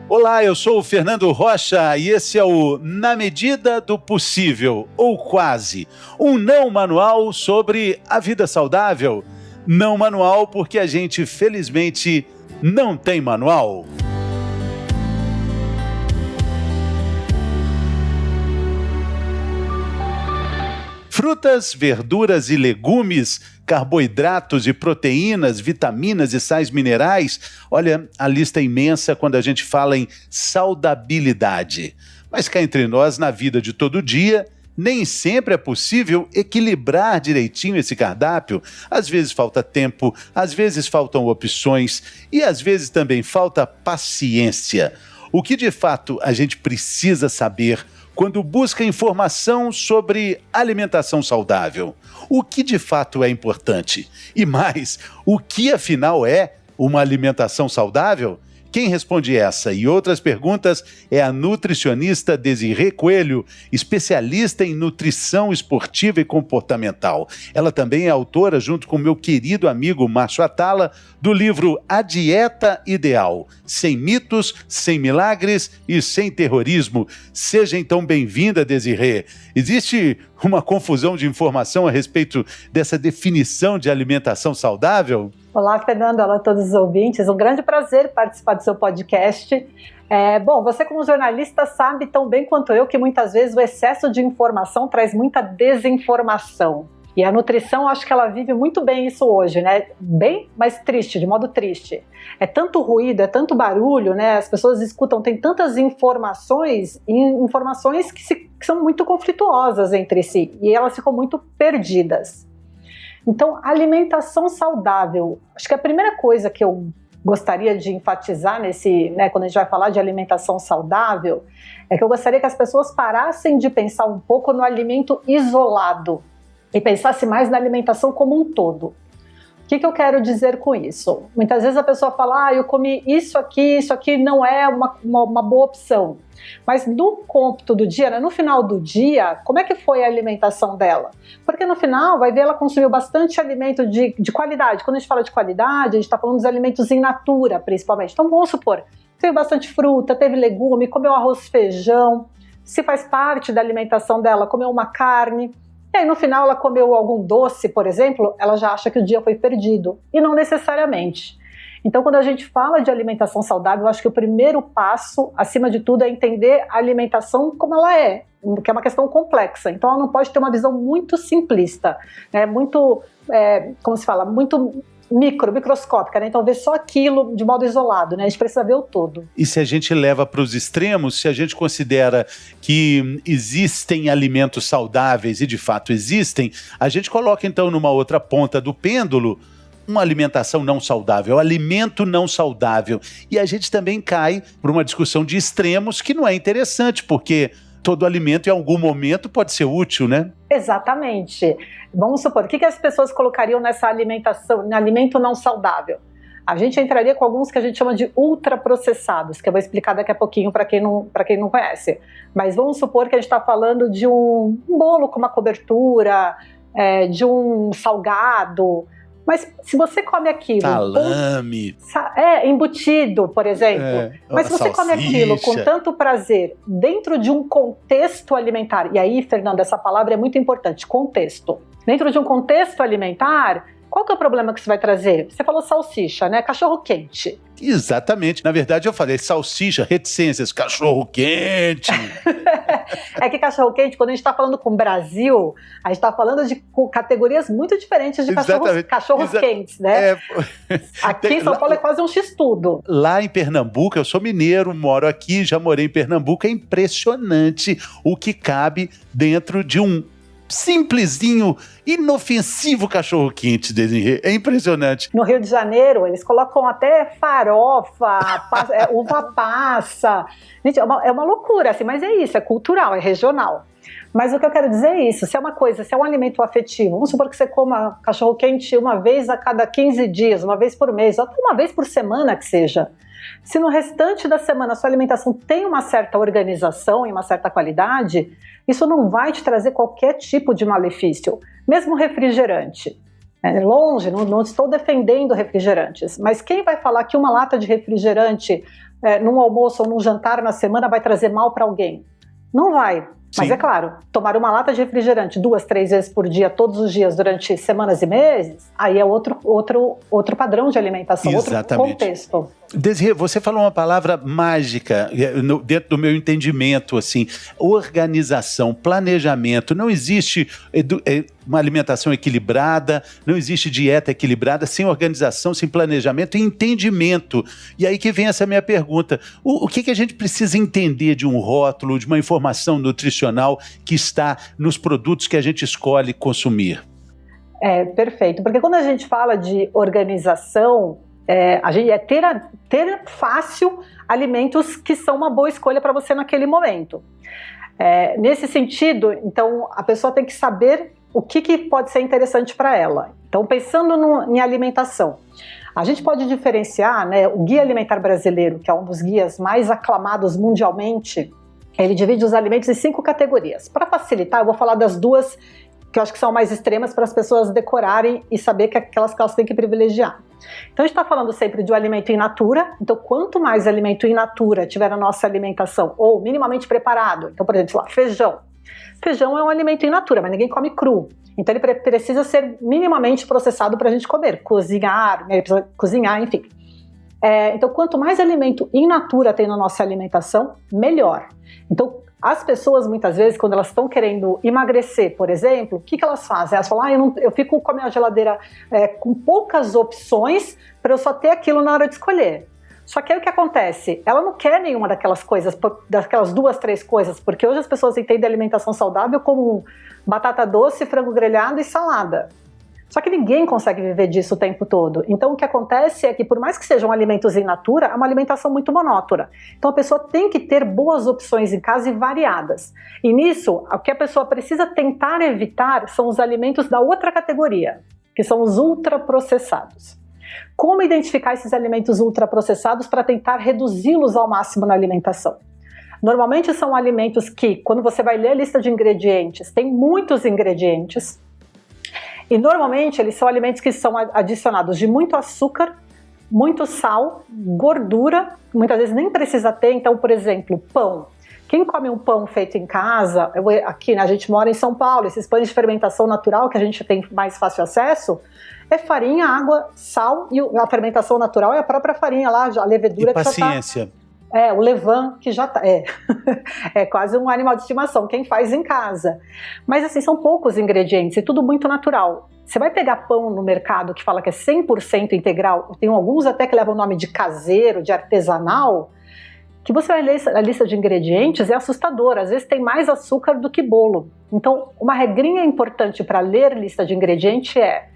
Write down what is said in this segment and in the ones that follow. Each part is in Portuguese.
Olá, eu sou o Fernando Rocha e esse é o Na Medida do Possível, ou quase, um não manual sobre a vida saudável. Não manual porque a gente, felizmente, não tem manual. Frutas, verduras e legumes, carboidratos e proteínas, vitaminas e sais minerais. Olha, a lista é imensa quando a gente fala em saudabilidade. Mas cá entre nós, na vida de todo dia, nem sempre é possível equilibrar direitinho esse cardápio. Às vezes falta tempo, às vezes faltam opções e às vezes também falta paciência. O que de fato a gente precisa saber quando busca informação sobre alimentação saudável? O que de fato é importante? E mais, o que afinal é uma alimentação saudável? Quem responde essa e outras perguntas é a nutricionista Desirê Coelho, especialista em nutrição esportiva e comportamental. Ela também é autora, junto com meu querido amigo Márcio Atala, do livro A Dieta Ideal, sem mitos, sem milagres e sem terrorismo. Seja então bem-vinda, Desirê. Existe uma confusão de informação a respeito dessa definição de alimentação saudável? Olá, Fernando, olá a todos os ouvintes. Um grande prazer participar do seu podcast. Bom, você como jornalista sabe tão bem quanto eu que muitas vezes o excesso de informação traz muita desinformação. E a nutrição, acho que ela vive muito bem isso hoje, né? Bem, mas triste, de modo triste. É tanto ruído, é tanto barulho, né? As pessoas escutam, tem tantas informações, e informações que são muito conflituosas entre si. E elas ficam muito perdidas. Então, alimentação saudável. Acho que a primeira coisa que eu gostaria de enfatizar quando a gente vai falar de alimentação saudável, é que eu gostaria que as pessoas parassem de pensar um pouco no alimento isolado e pensasse mais na alimentação como um todo. O que eu quero dizer com isso? Muitas vezes a pessoa fala, eu comi isso aqui não é uma boa opção. Mas no cômputo do dia, né, no final do dia, como é que foi a alimentação dela? Porque no final, vai ver, ela consumiu bastante alimento de qualidade. Quando a gente fala de qualidade, a gente está falando dos alimentos in natura, principalmente. Então vamos supor, teve bastante fruta, teve legume, comeu arroz, feijão. Se faz parte da alimentação dela, comeu uma carne. E aí no final ela comeu algum doce, por exemplo, ela já acha que o dia foi perdido. E não necessariamente. Então quando a gente fala de alimentação saudável, eu acho que o primeiro passo, acima de tudo, é entender a alimentação como ela é, que é uma questão complexa. Então ela não pode ter uma visão muito simplista, né? Muito microscópica, né? Então ver só aquilo de modo isolado, né? A gente precisa ver o todo. E se a gente leva para os extremos, se a gente considera que existem alimentos saudáveis e de fato existem, a gente coloca então numa outra ponta do pêndulo uma alimentação não saudável, alimento não saudável. E a gente também cai para uma discussão de extremos que não é interessante, porque todo alimento em algum momento pode ser útil, né? Exatamente. Vamos supor, o que as pessoas colocariam nessa alimentação, no alimento não saudável? A gente entraria com alguns que a gente chama de ultraprocessados, que eu vou explicar daqui a pouquinho para quem não conhece. Mas vamos supor que a gente está falando de um bolo com uma cobertura, de um salgado. Mas se você come aquilo... Salame. Embutido, por exemplo. Mas se você come aquilo com tanto prazer, dentro de um contexto alimentar, e aí, Fernando, essa palavra é muito importante, contexto. Dentro de um contexto alimentar, qual que é o problema que isso vai trazer? Você falou salsicha, né? Cachorro quente. Exatamente. Na verdade, eu falei salsicha, reticências, cachorro quente. É que cachorro quente, quando a gente está falando com o Brasil, a gente está falando de categorias muito diferentes de cachorros quentes, né? Aqui em São Paulo é quase um x-tudo. Lá em Pernambuco, eu sou mineiro, moro aqui, já morei em Pernambuco, é impressionante o que cabe dentro de um simplesinho, inofensivo cachorro-quente, Desirê. É impressionante. No Rio de Janeiro, eles colocam até farofa, uva passa. Gente, é uma loucura, assim, mas é isso, é cultural, é regional. Mas o que eu quero dizer é isso, se é um alimento afetivo, vamos supor que você coma cachorro-quente uma vez a cada 15 dias, uma vez por mês, ou até uma vez por semana que seja. Se no restante da semana a sua alimentação tem uma certa organização e uma certa qualidade, isso não vai te trazer qualquer tipo de malefício. Mesmo refrigerante. Longe, não estou defendendo refrigerantes, mas quem vai falar que uma lata de refrigerante num almoço ou num jantar na semana vai trazer mal para alguém? Não vai. Mas é claro, tomar uma lata de refrigerante 2, 3 vezes por dia, todos os dias, durante semanas e meses, aí é outro padrão de alimentação, Exatamente. Outro contexto. Desirê, você falou uma palavra mágica, dentro do meu entendimento, assim, organização, planejamento. Não existe uma alimentação equilibrada, não existe dieta equilibrada sem organização, sem planejamento e entendimento. E aí que vem essa minha pergunta. O que a gente precisa entender de um rótulo, de uma informação nutricional que está nos produtos que a gente escolhe consumir? Perfeito. Porque quando a gente fala de organização, a gente ter fácil alimentos que são uma boa escolha para você naquele momento. Nesse sentido, então, a pessoa tem que saber o que pode ser interessante para ela. Então, pensando em alimentação, a gente pode diferenciar, né, o Guia Alimentar Brasileiro, que é um dos guias mais aclamados mundialmente, ele divide os alimentos em 5 categorias. Para facilitar, eu vou falar das 2 que eu acho que são mais extremas para as pessoas decorarem e saber que aquelas que elas têm que privilegiar. Então a gente está falando sempre de um alimento in natura, então quanto mais alimento in natura tiver na nossa alimentação, ou minimamente preparado, então por exemplo, feijão. Feijão é um alimento in natura, mas ninguém come cru, então ele precisa ser minimamente processado para a gente comer, cozinhar, enfim. Então quanto mais alimento in natura tem na nossa alimentação, melhor. Então as pessoas, muitas vezes, quando elas estão querendo emagrecer, por exemplo, o que elas fazem? Elas falam, eu fico com a minha geladeira com poucas opções para eu só ter aquilo na hora de escolher. Só que aí o que acontece? Ela não quer nenhuma daquelas coisas, daquelas 2, 3 coisas, porque hoje as pessoas entendem alimentação saudável como batata doce, frango grelhado e salada. Só que ninguém consegue viver disso o tempo todo. Então o que acontece é que, por mais que sejam alimentos in natura, é uma alimentação muito monótona. Então a pessoa tem que ter boas opções em casa e variadas. E nisso, o que a pessoa precisa tentar evitar são os alimentos da outra categoria, que são os ultraprocessados. Como identificar esses alimentos ultraprocessados para tentar reduzi-los ao máximo na alimentação? Normalmente são alimentos que, quando você vai ler a lista de ingredientes, tem muitos ingredientes. E normalmente eles são alimentos que são adicionados de muito açúcar, muito sal, gordura, muitas vezes nem precisa ter. Então, por exemplo, pão. Quem come um pão feito em casa, aqui, né, a gente mora em São Paulo, esses pães de fermentação natural que a gente tem mais fácil acesso, é farinha, água, sal, e a fermentação natural é a própria farinha lá, a levedura e que paciência. Já tá... o levain, que já tá... É quase um animal de estimação, quem faz em casa. Mas assim, são poucos ingredientes e tudo muito natural. Você vai pegar pão no mercado que fala que é 100% integral, tem alguns até que levam o nome de caseiro, de artesanal, que você vai ler a lista de ingredientes, é assustadora. Às vezes tem mais açúcar do que bolo. Então, uma regrinha importante para ler lista de ingredientes é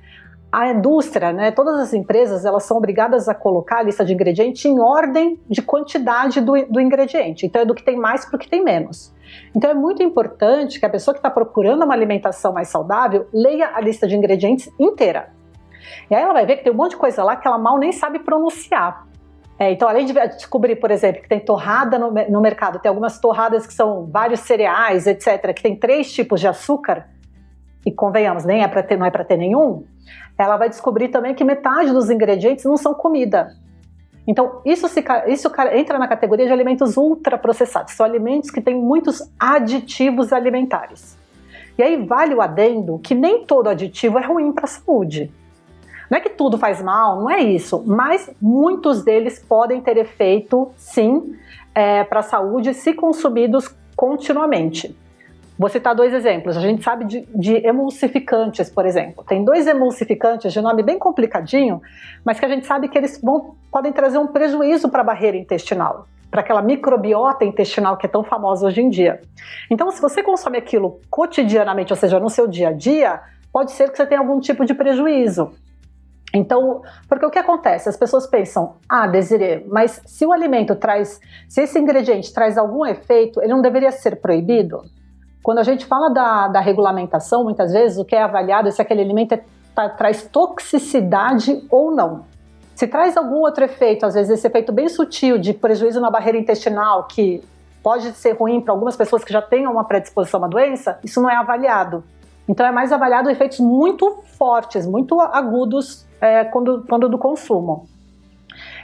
a indústria, né, todas as empresas, elas são obrigadas a colocar a lista de ingredientes em ordem de quantidade do ingrediente. Então é do que tem mais para o que tem menos. Então é muito importante que a pessoa que está procurando uma alimentação mais saudável leia a lista de ingredientes inteira. E aí ela vai ver que tem um monte de coisa lá que ela mal nem sabe pronunciar. Então, além de descobrir, por exemplo, que tem torrada no mercado, tem algumas torradas que são vários cereais, etc., que tem 3 tipos de açúcar, e convenhamos, não é para ter nenhum, ela vai descobrir também que metade dos ingredientes não são comida. Então, isso entra na categoria de alimentos ultraprocessados. São alimentos que têm muitos aditivos alimentares. E aí vale o adendo que nem todo aditivo é ruim para a saúde. Não é que tudo faz mal, não é isso, mas muitos deles podem ter efeito, sim, para a saúde se consumidos continuamente. Vou citar 2 exemplos. A gente sabe de emulsificantes, por exemplo. Tem 2 emulsificantes de nome bem complicadinho, mas que a gente sabe que eles podem trazer um prejuízo para a barreira intestinal, para aquela microbiota intestinal que é tão famosa hoje em dia. Então, se você consome aquilo cotidianamente, ou seja, no seu dia a dia, pode ser que você tenha algum tipo de prejuízo. Então, porque o que acontece? As pessoas pensam, Desirê, mas se o alimento se esse ingrediente traz algum efeito, ele não deveria ser proibido? Quando a gente fala da regulamentação, muitas vezes o que é avaliado é se aquele alimento traz toxicidade ou não. Se traz algum outro efeito, às vezes esse efeito bem sutil de prejuízo na barreira intestinal, que pode ser ruim para algumas pessoas que já tenham uma predisposição à doença, isso não é avaliado. Então é mais avaliado efeitos muito fortes, muito agudos quando do consumo.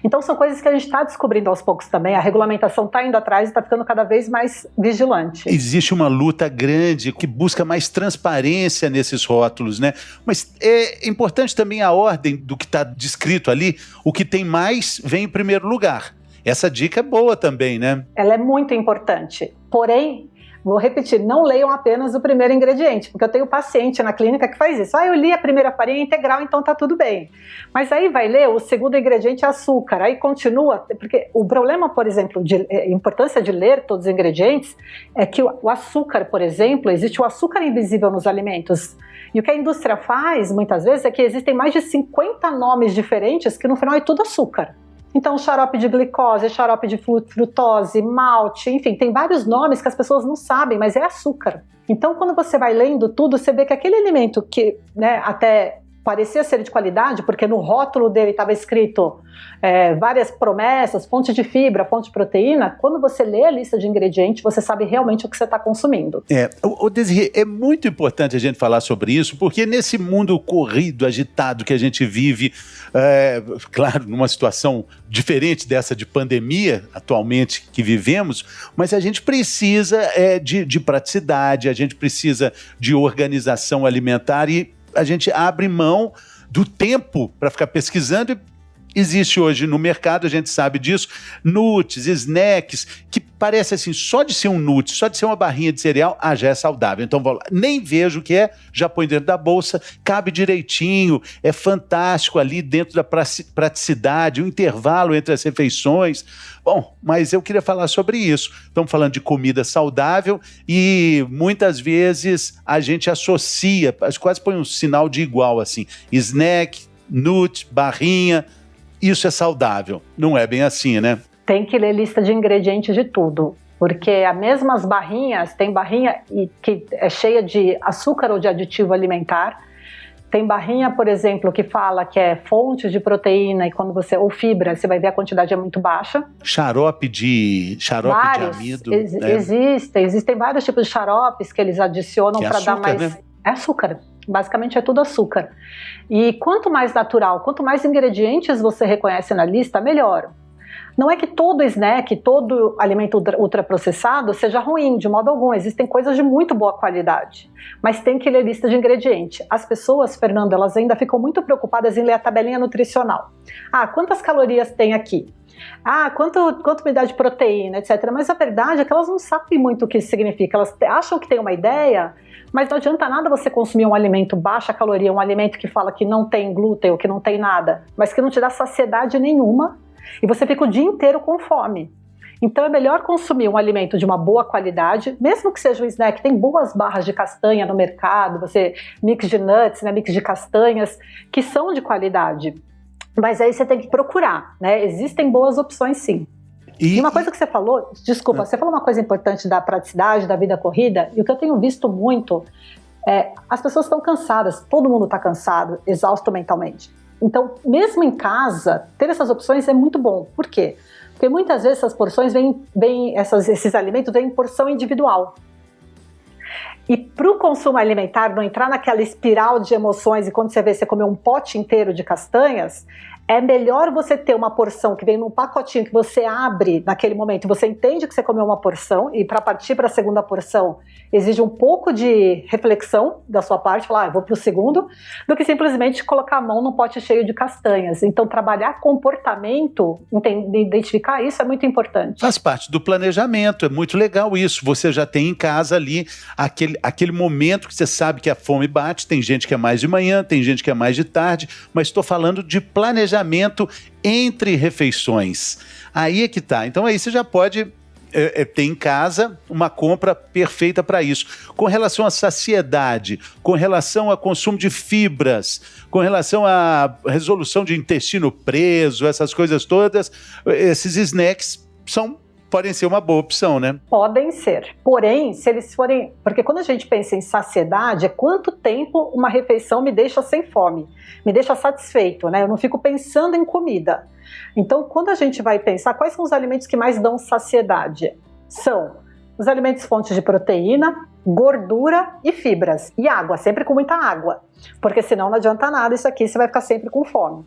Então são coisas que a gente está descobrindo aos poucos também, a regulamentação está indo atrás e está ficando cada vez mais vigilante. Existe uma luta grande que busca mais transparência nesses rótulos, né? Mas é importante também a ordem do que está descrito ali, o que tem mais vem em primeiro lugar. Essa dica é boa também, né? Ela é muito importante, porém, vou repetir, não leiam apenas o primeiro ingrediente, porque eu tenho paciente na clínica que faz isso. Eu li a primeira farinha integral, então tá tudo bem. Mas aí vai ler, o segundo ingrediente é açúcar, aí continua, porque o problema, por exemplo, a importância de ler todos os ingredientes é que o açúcar, por exemplo, existe o açúcar invisível nos alimentos. E o que a indústria faz, muitas vezes, é que existem mais de 50 nomes diferentes que no final é tudo açúcar. Então, xarope de glicose, xarope de frutose, malte, enfim, tem vários nomes que as pessoas não sabem, mas é açúcar. Então, quando você vai lendo tudo, você vê que aquele alimento que, né, até parecia ser de qualidade, porque no rótulo dele estava escrito várias promessas, fonte de fibra, fonte de proteína, quando você lê a lista de ingredientes, você sabe realmente o que você está consumindo. Desirê, é muito importante a gente falar sobre isso, porque nesse mundo corrido, agitado que a gente vive, claro, numa situação diferente dessa de pandemia atualmente que vivemos, mas a gente precisa de praticidade, a gente precisa de organização alimentar e a gente abre mão do tempo para ficar pesquisando e existe hoje no mercado, a gente sabe disso, nuts, snacks, que parece assim, só de ser um nut, só de ser uma barrinha de cereal, já é saudável. Então, nem vejo o que é, já põe dentro da bolsa, cabe direitinho, é fantástico ali dentro da praticidade, o intervalo entre as refeições. Bom, mas eu queria falar sobre isso. Estamos falando de comida saudável e muitas vezes a gente associa, quase põe um sinal de igual assim, snack, nut, barrinha, isso é saudável. Não é bem assim, né? Tem que ler lista de ingredientes de tudo, porque as mesmas barrinhas, tem barrinha que é cheia de açúcar ou de aditivo alimentar, tem barrinha, por exemplo, que fala que é fonte de proteína ou fibra, você vai ver a quantidade é muito baixa. Xarope de amido. Existem vários tipos de xaropes que eles adicionam para dar mais... Né? É açúcar. Basicamente é tudo açúcar. E quanto mais natural, quanto mais ingredientes você reconhece na lista, melhor. Não é que todo snack, todo alimento ultraprocessado seja ruim, de modo algum. Existem coisas de muito boa qualidade. Mas tem que ler lista de ingredientes. As pessoas, Fernando, elas ainda ficam muito preocupadas em ler a tabelinha nutricional. Quantas calorias tem aqui? Quanto me dá de proteína, etc. Mas a verdade é que elas não sabem muito o que isso significa. Elas acham que tem uma ideia, mas não adianta nada você consumir um alimento baixa caloria, um alimento que fala que não tem glúten ou que não tem nada, mas que não te dá saciedade nenhuma e você fica o dia inteiro com fome. Então é melhor consumir um alimento de uma boa qualidade, mesmo que seja um snack, tem boas barras de castanha no mercado, mix de nuts, né, mix de castanhas, que são de qualidade. Mas aí você tem que procurar, né? Existem boas opções sim. E uma coisa que você falou, desculpa, você falou uma coisa importante da praticidade, da vida corrida, e o que eu tenho visto muito as pessoas estão cansadas, todo mundo está cansado, exausto mentalmente. Então, mesmo em casa, ter essas opções é muito bom. Por quê? Porque muitas vezes essas porções esses alimentos vêm em porção individual. E para o consumo alimentar não entrar naquela espiral de emoções e quando você vê você comer um pote inteiro de castanhas, é melhor você ter uma porção que vem num pacotinho que você abre naquele momento, você entende que você comeu uma porção e para partir para a segunda porção exige um pouco de reflexão da sua parte, falar, eu vou para o segundo, do que simplesmente colocar a mão num pote cheio de castanhas. Então trabalhar comportamento, identificar isso é muito importante. Faz parte do planejamento, é muito legal isso, você já tem em casa ali aquele momento que você sabe que a fome bate, tem gente que é mais de manhã, tem gente que é mais de tarde, mas estou falando de planejamento entre refeições. Aí é que tá. Então aí você já pode ter em casa uma compra perfeita para isso. Com relação à saciedade, com relação ao consumo de fibras, com relação à resolução de intestino preso, essas coisas todas, esses snacks podem ser uma boa opção, né? Podem ser. Porém, se eles forem... Porque quando a gente pensa em saciedade, é quanto tempo uma refeição me deixa sem fome, me deixa satisfeito, né? Eu não fico pensando em comida. Então, quando a gente vai pensar quais são os alimentos que mais dão saciedade, são os alimentos fontes de proteína, gordura e fibras. E água, sempre com muita água. Porque senão não adianta nada isso aqui, você vai ficar sempre com fome.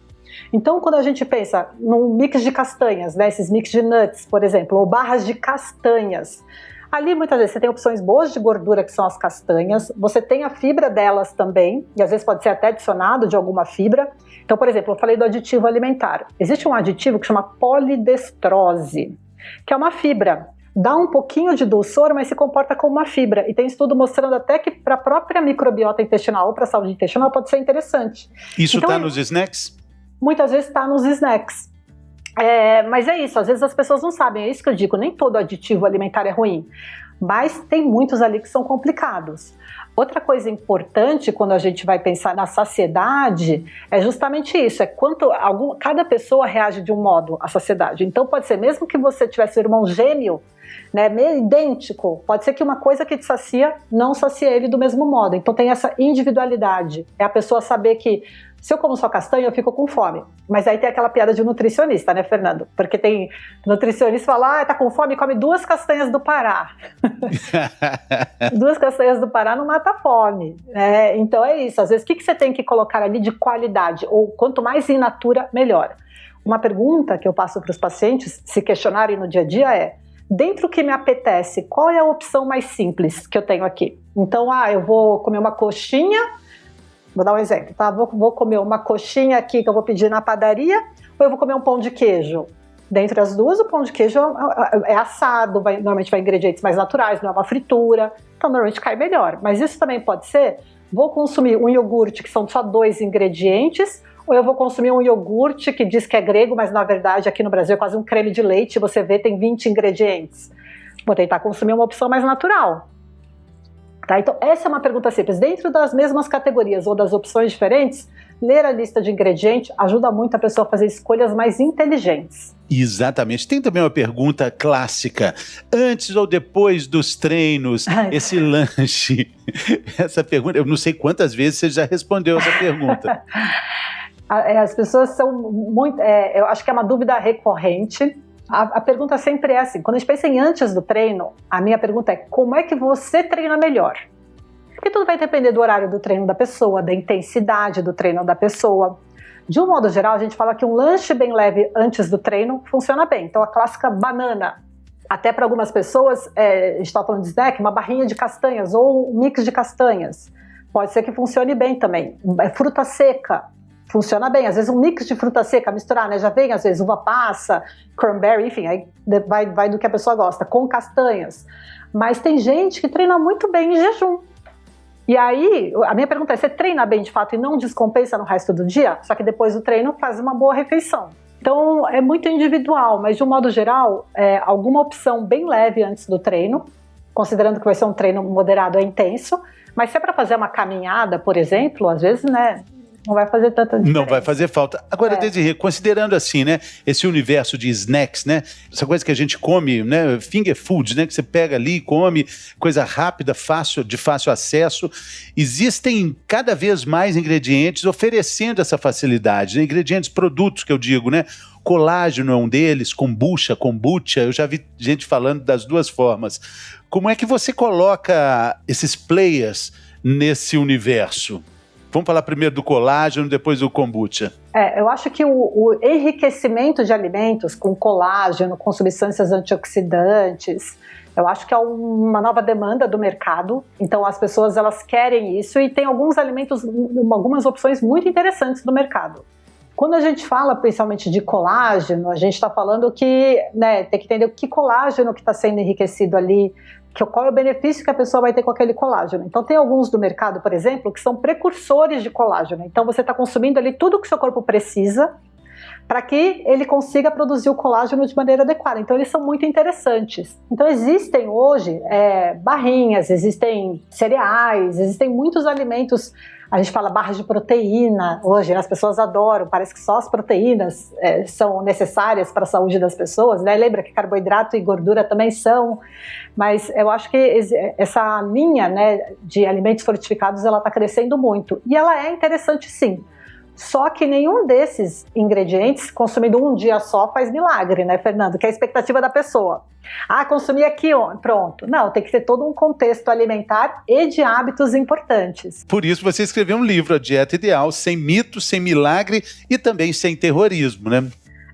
Então, quando a gente pensa num mix de castanhas, né, esses mix de nuts, por exemplo, ou barras de castanhas, ali muitas vezes você tem opções boas de gordura, que são as castanhas, você tem a fibra delas também, e às vezes pode ser até adicionado de alguma fibra. Então, por exemplo, eu falei do aditivo alimentar. Existe um aditivo que chama polidestrose, que é uma fibra. Dá um pouquinho de dulçor, mas se comporta como uma fibra. E tem estudo mostrando até que para a própria microbiota intestinal ou para a saúde intestinal pode ser interessante. Isso está nos snacks? Muitas vezes está nos snacks. Mas é isso, às vezes as pessoas não sabem, é isso que eu digo, nem todo aditivo alimentar é ruim, mas tem muitos ali que são complicados. Outra coisa importante quando a gente vai pensar na saciedade é justamente isso, cada pessoa reage de um modo à saciedade. Então pode ser, mesmo que você tivesse um irmão gêmeo, né, meio idêntico, pode ser que uma coisa que te sacia não sacie ele do mesmo modo. Então tem essa individualidade, é a pessoa saber que se eu como só castanha, eu fico com fome. Mas aí tem aquela piada de nutricionista, né, Fernando? Porque tem nutricionista que fala, tá com fome, come 2 castanhas do Pará. 2 castanhas do Pará não mata a fome. Então é isso. Às vezes, o que você tem que colocar ali de qualidade? Ou quanto mais in natura, melhor. Uma pergunta que eu passo para os pacientes se questionarem no dia a dia é, dentro do que me apetece, qual é a opção mais simples que eu tenho aqui? Então, eu vou comer uma coxinha. Vou dar um exemplo, tá? Vou comer uma coxinha aqui que eu vou pedir na padaria, ou eu vou comer um pão de queijo? Dentre as duas, o pão de queijo é assado, normalmente vai ingredientes mais naturais, não é uma fritura, então normalmente cai melhor. Mas isso também pode ser, vou consumir um iogurte que são só 2 ingredientes, ou eu vou consumir um iogurte que diz que é grego, mas na verdade aqui no Brasil é quase um creme de leite, você vê, tem 20 ingredientes. Vou tentar consumir uma opção mais natural. Tá, então essa é uma pergunta simples. Dentro das mesmas categorias ou das opções diferentes, ler a lista de ingredientes ajuda muito a pessoa a fazer escolhas mais inteligentes. Exatamente. Tem também uma pergunta clássica. Antes ou depois dos treinos, esse lanche? Essa pergunta, eu não sei quantas vezes você já respondeu essa pergunta. As pessoas são muito... eu acho que é uma dúvida recorrente. A pergunta sempre é assim, quando a gente pensa em antes do treino, a minha pergunta é como é que você treina melhor? Porque tudo vai depender do horário do treino da pessoa, da intensidade do treino da pessoa. De um modo geral, a gente fala que um lanche bem leve antes do treino funciona bem. Então a clássica banana, até para algumas pessoas, a gente está falando de snack, uma barrinha de castanhas ou um mix de castanhas. Pode ser que funcione bem também. Fruta seca. Funciona bem, às vezes um mix de fruta seca, misturar, né? Já vem às vezes uva passa, cranberry, enfim, aí vai do que a pessoa gosta, com castanhas. Mas tem gente que treina muito bem em jejum. E aí, a minha pergunta é, você treina bem de fato e não descompensa no resto do dia? Só que depois do treino faz uma boa refeição. Então é muito individual, mas de um modo geral, alguma opção bem leve antes do treino, considerando que vai ser um treino moderado é intenso, mas se é para fazer uma caminhada, por exemplo, às vezes, né? Não vai fazer tanta diferença. Não vai fazer falta. Agora, Desirê, considerando assim, né, esse universo de snacks, né, essa coisa que a gente come, né, finger foods, né, que você pega ali e come, coisa rápida, fácil, de fácil acesso, existem cada vez mais ingredientes oferecendo essa facilidade, né, ingredientes, produtos que eu digo, né, colágeno é um deles, kombucha, eu já vi gente falando das duas formas. Como é que você coloca esses players nesse universo? Vamos falar primeiro do colágeno, depois do kombucha. Eu acho que o enriquecimento de alimentos com colágeno, com substâncias antioxidantes, eu acho que é uma nova demanda do mercado. Então as pessoas elas querem isso e tem alguns alimentos, algumas opções muito interessantes no mercado. Quando a gente fala principalmente de colágeno, a gente está falando que, né, tem que entender o que colágeno que está sendo enriquecido ali, qual é o benefício que a pessoa vai ter com aquele colágeno. Então tem alguns do mercado, por exemplo, que são precursores de colágeno. Então você está consumindo ali tudo que o seu corpo precisa para que ele consiga produzir o colágeno de maneira adequada. Então eles são muito interessantes. Então existem hoje barrinhas, existem cereais, existem muitos alimentos. A gente fala barras de proteína, hoje as pessoas adoram, parece que só as proteínas são necessárias para a saúde das pessoas, né? Lembra que carboidrato e gordura também são, mas eu acho que essa linha, né, de alimentos fortificados, ela está crescendo muito, e ela é interessante sim, Só que nenhum desses ingredientes, consumido um dia só, faz milagre, né, Fernando? Que é a expectativa da pessoa. Consumi aqui, pronto. Não, tem que ter todo um contexto alimentar e de hábitos importantes. Por isso você escreveu um livro, A Dieta Ideal, sem mito, sem milagre e também sem terrorismo, né?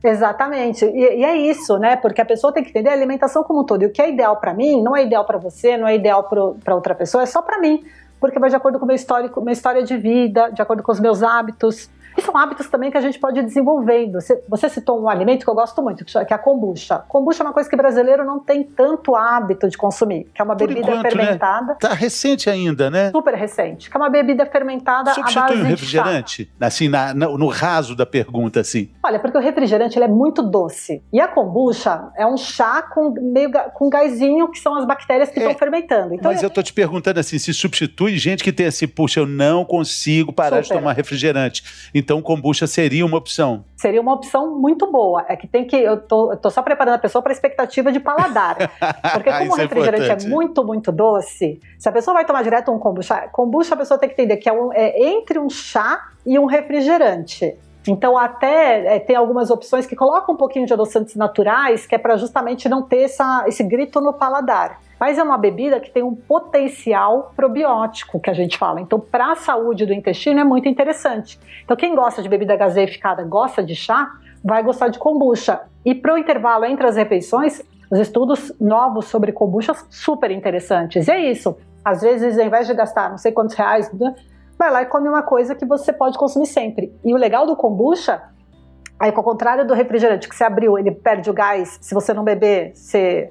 Exatamente, e é isso, né? Porque a pessoa tem que entender a alimentação como um todo. E o que é ideal para mim não é ideal para você, não é ideal para outra pessoa, é só para mim. Porque vai de acordo com o meu histórico, minha história de vida, de acordo com os meus hábitos. E são hábitos também que a gente pode ir desenvolvendo. Você citou um alimento que eu gosto muito, que é a kombucha. Kombucha é uma coisa que brasileiro não tem tanto hábito de consumir, que é uma bebida fermentada. Né? Tá recente ainda, né? Super recente. Que é uma bebida fermentada à base de chá. Substitui o refrigerante? Assim, no raso da pergunta, assim. Olha, porque o refrigerante ele é muito doce. E a kombucha é um chá com gásinho, que são as bactérias que estão fermentando. Então, mas eu tô te perguntando assim, se substitui gente que tem assim, puxa, eu não consigo parar de tomar refrigerante. Então, kombucha seria uma opção. Seria uma opção muito boa. É que eu tô só preparando a pessoa para a expectativa de paladar. Porque como o refrigerante é muito, muito doce, se a pessoa vai tomar direto um kombucha a pessoa tem que entender que é entre um chá e um refrigerante. Então, até tem algumas opções que colocam um pouquinho de adoçantes naturais, que é para justamente não ter esse grito no paladar. Mas é uma bebida que tem um potencial probiótico, que a gente fala. Então, para a saúde do intestino é muito interessante. Então, quem gosta de bebida gaseificada, gosta de chá, vai gostar de kombucha. E para o intervalo entre as refeições, os estudos novos sobre kombuchas super interessantes. E é isso. Às vezes, ao invés de gastar não sei quantos reais, vai lá e come uma coisa que você pode consumir sempre. E o legal do kombucha, aí, ao contrário do refrigerante, que você abriu, ele perde o gás, se você não beber, você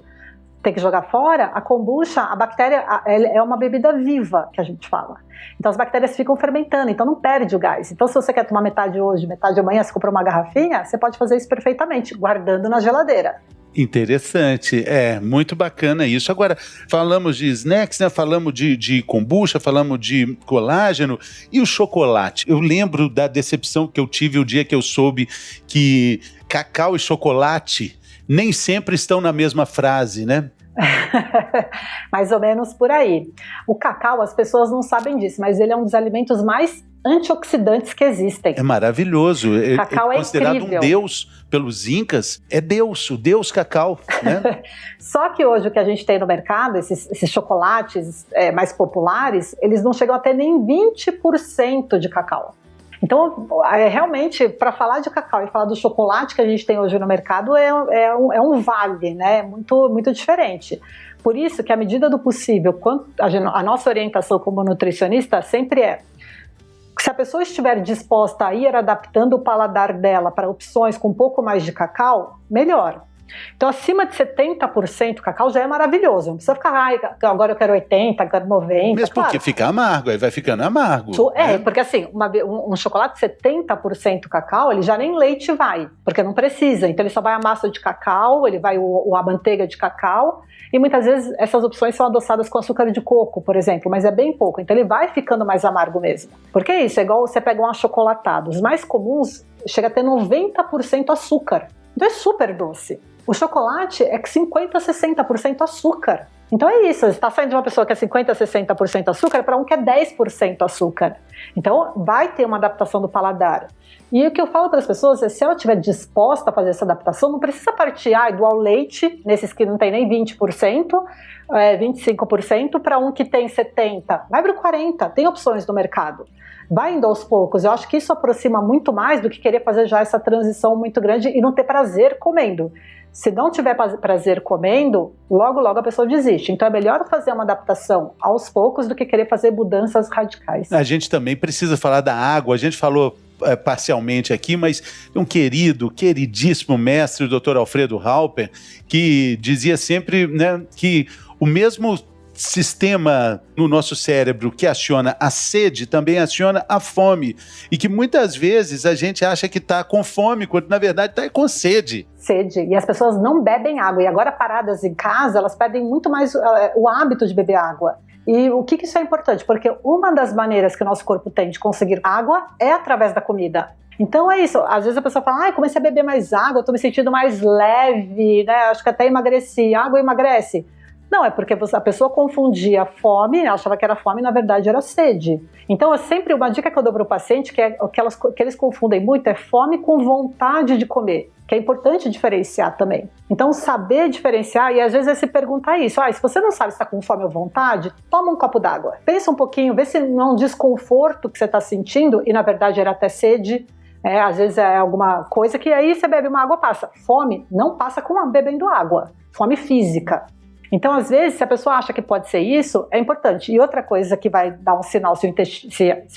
tem que jogar fora. A kombucha, a bactéria, é uma bebida viva, que a gente fala. Então as bactérias ficam fermentando, então não perde o gás. Então se você quer tomar metade hoje, metade amanhã, você comprou uma garrafinha, você pode fazer isso perfeitamente, guardando na geladeira. Interessante, muito bacana isso. Agora, falamos de snacks, né? Falamos de kombucha, falamos de colágeno e o chocolate. Eu lembro da decepção que eu tive o dia que eu soube que cacau e chocolate nem sempre estão na mesma frase, né? Mais ou menos por aí. O cacau, as pessoas não sabem disso, mas ele é um dos alimentos mais antioxidantes que existem. É maravilhoso. Cacau é considerado incrível. Um deus pelos incas. É Deus, o Deus cacau, né? Só que hoje o que a gente tem no mercado, esses chocolates mais populares, eles não chegam a ter nem 20% de cacau. Então, realmente, para falar de cacau e falar do chocolate que a gente tem hoje no mercado é um vale, né? Muito, muito diferente. Por isso que, à medida do possível, a nossa orientação como nutricionista sempre se a pessoa estiver disposta a ir adaptando o paladar dela para opções com um pouco mais de cacau, melhor. Então, acima de 70% cacau já é maravilhoso. Não precisa ficar, agora eu quero 80%, eu quero 90%. Mesmo porque fica amargo, aí vai ficando amargo. Né? Porque assim, um chocolate 70% cacau, ele já nem leite vai, porque não precisa. Então, ele só vai a massa de cacau, ele vai a manteiga de cacau, e muitas vezes essas opções são adoçadas com açúcar de coco, por exemplo, mas é bem pouco. Então, ele vai ficando mais amargo mesmo. Porque é isso, é igual você pega um achocolatado. Os mais comuns chega a ter 90% açúcar. Então, é super doce. O chocolate é 50% a 60% açúcar. Então é isso, você está saindo de uma pessoa que é 50% a 60% açúcar para um que é 10% açúcar. Então vai ter uma adaptação do paladar. E o que eu falo para as pessoas é, se ela estiver disposta a fazer essa adaptação, não precisa partir do ao leite, nesses que não tem nem 20%, 25%, para um que tem 70%. Vai para o 40%, tem opções no mercado. Vai indo aos poucos. Eu acho que isso aproxima muito mais do que querer fazer já essa transição muito grande e não ter prazer comendo. Se não tiver prazer comendo, logo, logo a pessoa desiste. Então é melhor fazer uma adaptação aos poucos do que querer fazer mudanças radicais. A gente também precisa falar da água. A gente falou parcialmente aqui, mas um queridíssimo mestre, o Dr. Alfredo Halper, que dizia sempre, né, que o mesmo sistema no nosso cérebro que aciona a sede também aciona a fome, e que muitas vezes a gente acha que está com fome, quando na verdade está com sede. E as pessoas não bebem água, e agora paradas em casa, elas perdem muito mais o hábito de beber água. E o que isso é importante? Porque uma das maneiras que o nosso corpo tem de conseguir água é através da comida. Então é isso, às vezes a pessoa fala, comecei a beber mais água, estou me sentindo mais leve, né? Acho que até emagreci. Água emagrece? Não, é porque a pessoa confundia fome, achava que era fome, na verdade era sede. Então, sempre uma dica que eu dou para o paciente, que é o que eles confundem muito, é fome com vontade de comer, que é importante diferenciar também. Então, saber diferenciar, e às vezes é se perguntar isso, se você não sabe se está com fome ou vontade, toma um copo d'água. Pensa um pouquinho, vê se não é um desconforto que você está sentindo, e na verdade era até sede, às vezes é alguma coisa que aí você bebe uma água, passa. Fome não passa bebendo água, fome física. Então, às vezes, se a pessoa acha que pode ser isso, é importante. E outra coisa que vai dar um sinal se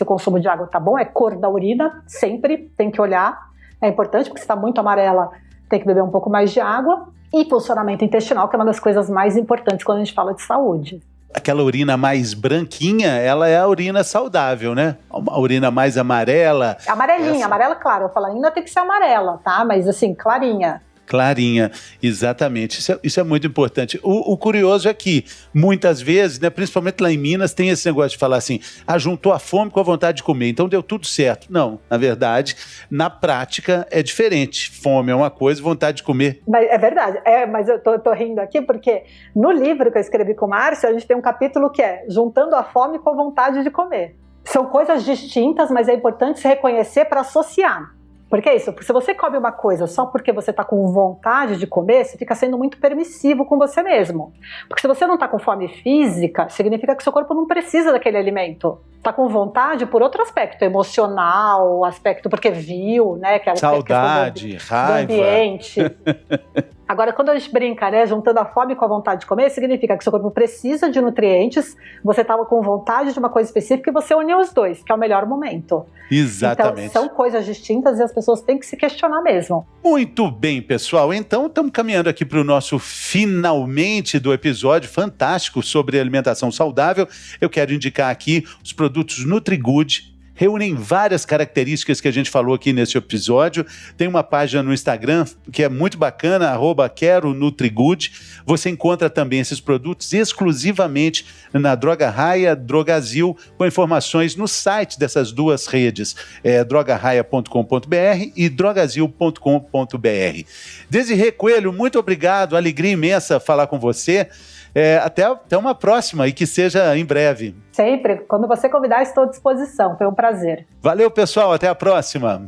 o consumo de água está bom é cor da urina, sempre tem que olhar. É importante, porque se está muito amarela, tem que beber um pouco mais de água. E funcionamento intestinal, que é uma das coisas mais importantes quando a gente fala de saúde. Aquela urina mais branquinha, ela é a urina saudável, né? A urina mais amarela. Amarelinha, amarela, claro. Eu falo, ainda tem que ser amarela, tá? Mas assim, clarinha. Clarinha, exatamente. Isso é muito importante. O curioso é que, muitas vezes, né, principalmente lá em Minas, tem esse negócio de falar assim, juntou a fome com a vontade de comer, então deu tudo certo. Não, na verdade, na prática é diferente. Fome é uma coisa, vontade de comer. Mas é verdade, mas eu tô rindo aqui porque no livro que eu escrevi com o Márcio, a gente tem um capítulo que é juntando a fome com a vontade de comer. São coisas distintas, mas é importante se reconhecer para associar. Porque é isso, porque se você come uma coisa só porque você está com vontade de comer, você fica sendo muito permissivo com você mesmo. Porque se você não está com fome física, significa que seu corpo não precisa daquele alimento. Está com vontade por outro aspecto, emocional, aspecto porque viu, né? Que é saudade, raiva. Do ambiente. Agora, quando a gente brinca, né, juntando a fome com a vontade de comer, significa que seu corpo precisa de nutrientes, você estava com vontade de uma coisa específica e você uniu os dois, que é o melhor momento. Exatamente. Então, são coisas distintas e as pessoas têm que se questionar mesmo. Muito bem, pessoal. Então, estamos caminhando aqui para o nosso finalmente do episódio fantástico sobre alimentação saudável. Eu quero indicar aqui os produtos NutriGood. Reúnem várias características que a gente falou aqui nesse episódio. Tem uma página no Instagram que é muito bacana, @quero-nutrigood. Você encontra também esses produtos exclusivamente na Droga Raia, Drogazil, com informações no site dessas duas redes, drogarraia.com.br e drogazil.com.br. Desirê Coelho, muito obrigado, alegria imensa falar com você. Até uma próxima e que seja em breve. Sempre, quando você convidar, estou à disposição. Foi um prazer. Valeu, pessoal. Até a próxima.